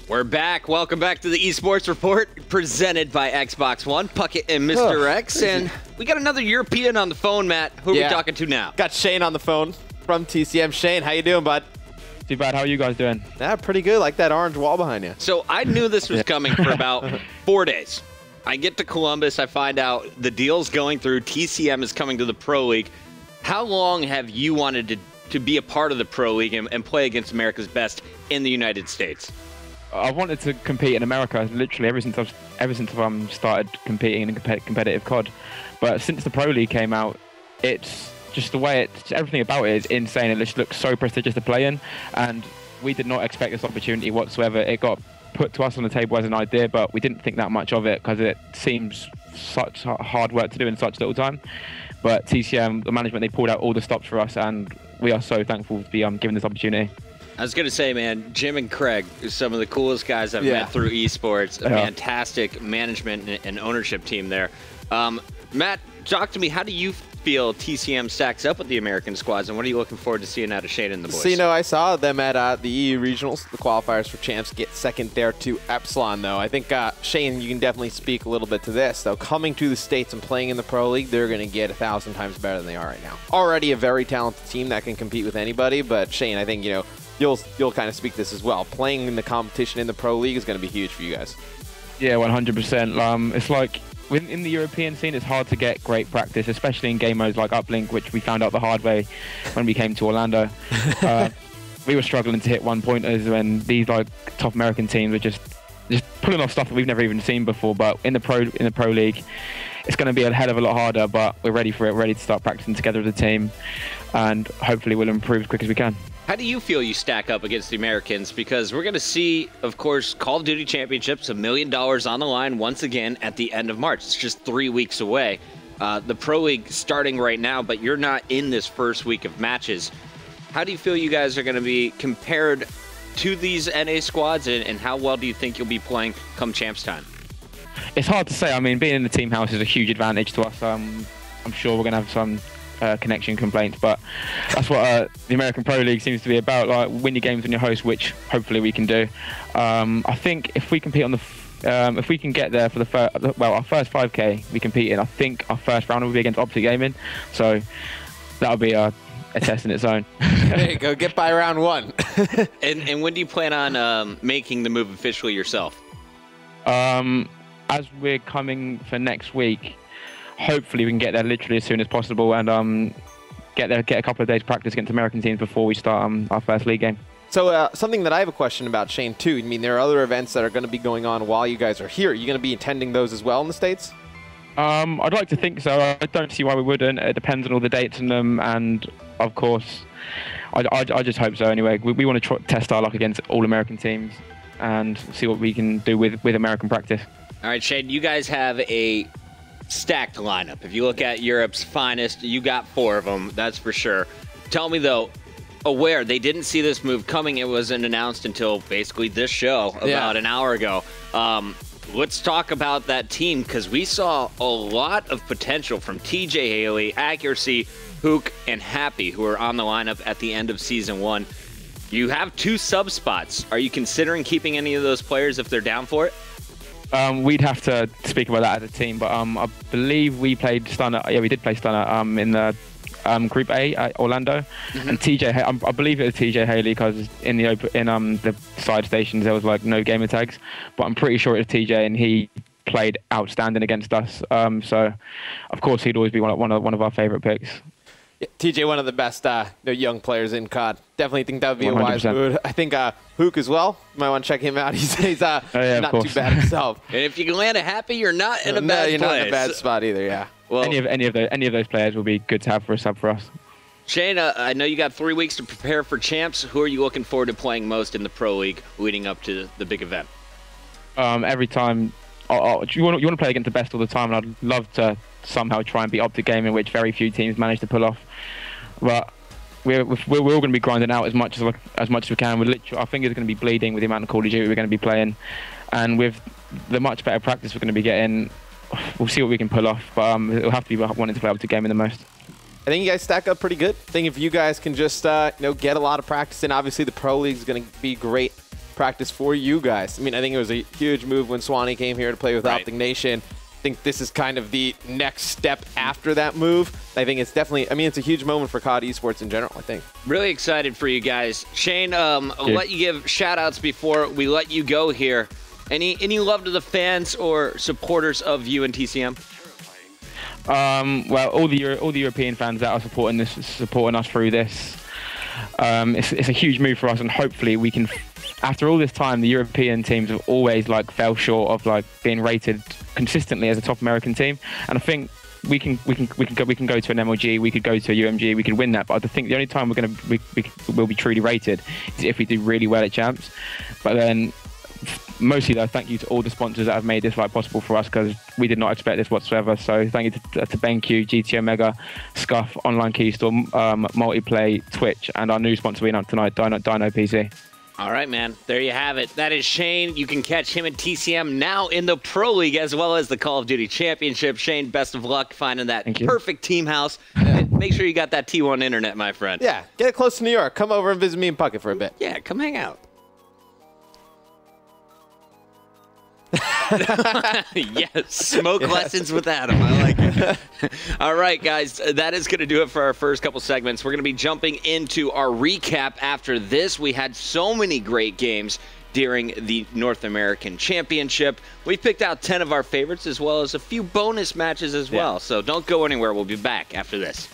We're back. Welcome back to the eSports Report, presented by Xbox One, Puckett and Mr. X. And we got another European on the phone, Matt. Who are we talking to now? Got Shane on the phone from TCM. Shane, how you doing, bud? Too bad. How are you guys doing? Yeah, pretty good. Like that orange wall behind you. So I knew this was coming for about 4 days. I get to Columbus. I find out the deal's going through. TCM is coming to the Pro League. How long have you wanted to be a part of the Pro League and play against America's best in the United States? I wanted to compete in America literally ever since I've started competing in competitive COD. But since the Pro League came out, it's just the way everything about it is insane. It just looks so prestigious to play in, and we did not expect this opportunity whatsoever. It got put to us on the table as an idea, but we didn't think that much of it because it seems such hard work to do in such little time. But TCM, the management, they pulled out all the stops for us, and we are so thankful to be given this opportunity. I was going to say, man, Jim and Craig are some of the coolest guys I've met through eSports. A fantastic management and ownership team there. Matt, talk to me. How do you feel TCM stacks up with the American squads, and what are you looking forward to seeing out of Shane and the boys? So, I saw them at the EU Regionals, the qualifiers for champs, get second there to Epsilon, though. I think, Shane, you can definitely speak a little bit to this, though. Coming to the States and playing in the Pro League, they're going to get 1,000 times better than they are right now. Already a very talented team that can compete with anybody, but Shane, I think, you'll kind of speak this as well. Playing in the competition in the Pro League is going to be huge for you guys. Yeah, 100%. It's like in the European scene, it's hard to get great practice, especially in game modes like Uplink, which we found out the hard way when we came to Orlando. We were struggling to hit one-pointers when these top American teams were just pulling off stuff that we've never even seen before. But in the Pro League, it's going to be a hell of a lot harder. But we're ready for it. Ready to start practicing together as a team, and hopefully we'll improve as quick as we can. How do you feel you stack up against the Americans? Because we're going to see, of course, Call of Duty Championships, $1 million on the line once again at the end of March. It's just 3 weeks away. The Pro League starting right now, but you're not in this first week of matches. How do you feel you guys are going to be compared to these NA squads, and how well do you think you'll be playing come champs time? It's hard to say. I mean, being in the team house is a huge advantage to us. I'm sure we're going to have some connection complaints, but that's what the American Pro League seems to be about. Like, win your games when you're host, which hopefully we can do. I think if we compete on the if we can get there for our first 5K we compete in, I think our first round will be against Optic Gaming, so that'll be a test in its own. There you go, get by round one. and when do you plan on making the move officially yourself? As we're coming for next week, hopefully we can get there literally as soon as possible and get a couple of days practice against American teams before we start our first league game. So something that I have a question about, Shane, too. I mean, there are other events that are going to be going on while you guys are here. Are you going to be attending those as well in the States? I'd like to think so. I don't see why we wouldn't. It depends on all the dates in them, and of course, I just hope so anyway. We want to test our luck against all American teams and see what we can do with American practice. All right, Shane, you guys have a stacked lineup. If you look at Europe's finest, you got 4 of them, that's for sure. Tell me, though, aware they didn't see this move coming. It wasn't announced until basically this show about an hour ago. Let's talk about that team, because we saw a lot of potential from TJ Haley, Accuracy, Hook, and Happy, who are on the lineup at the end of Season 1. You have 2 sub spots. Are you considering keeping any of those players if they're down for it? We'd have to speak about that as a team, but I believe we played Stunner. Yeah, we did play Stunner in the Group A at Orlando, and TJ. I believe it was TJ Haley because in the side stations there was like no gamer tags, but I'm pretty sure it was TJ, and he played outstanding against us. So, of course, he'd always be one of our favorite picks. Yeah, TJ, one of the best young players in COD. Definitely think that would be 100%. A wise move. I think Hook as well. You might want to check him out. He's not too bad himself. And if you can land a Happy, you're not in a bad place. You're not in a bad spot either. Yeah. Well, any of those players will be good to have for a sub for us. Shane, I know you got 3 weeks to prepare for champs. Who are you looking forward to playing most in the Pro League leading up to the big event? Every time. You want to play against the best all the time, and I'd love to somehow try and beat Optic Gaming, which very few teams manage to pull off. But we're all going to be grinding out as much as we can. Our fingers are going to be bleeding with the amount of Call of Duty we're going to be playing, and with the much better practice we're going to be getting, we'll see what we can pull off. But it'll have to be wanting to play Optic Gaming the most. I think you guys stack up pretty good. I think if you guys can just get a lot of practice in, obviously the Pro League is going to be great practice for you guys. I mean, I think it was a huge move when Swanee came here to play with Optic Nation. I think this is kind of the next step after that move. I think it's definitely, I mean, it's a huge moment for COD esports in general, I think. Really excited for you guys. Shane, I'll let you give shout-outs before we let you go here. Any love to the fans or supporters of you and TCM? Well, all the European fans that are supporting us through this, it's a huge move for us, and hopefully we can. After all this time, the European teams have always fell short of being rated consistently as a top American team, and I think we can go to an MLG, we could go to a UMG, we could win that. But I think the only time we'll be truly rated is if we do really well at champs. But then, mostly though, thank you to all the sponsors that have made this possible for us, because we did not expect this whatsoever. So thank you to BenQ, GT Omega, Scuff, Online Keystore, Multiplay, Twitch, and our new sponsor we announced tonight, Dino PC. All right, man. There you have it. That is Shane. You can catch him at TCM now in the Pro League as well as the Call of Duty Championship. Shane, best of luck finding that perfect team house. Make sure you got that T1 internet, my friend. Yeah, get it close to New York. Come over and visit me in Puckett for a bit. Yeah, come hang out. Yes, smoke lessons with Adam. I like it. All right, guys, that is going to do it for our first couple segments. We're going to be jumping into our recap after this. We had so many great games during the North American Championship. We picked out 10 of our favorites as well as a few bonus matches as well. So don't go anywhere. We'll be back after this.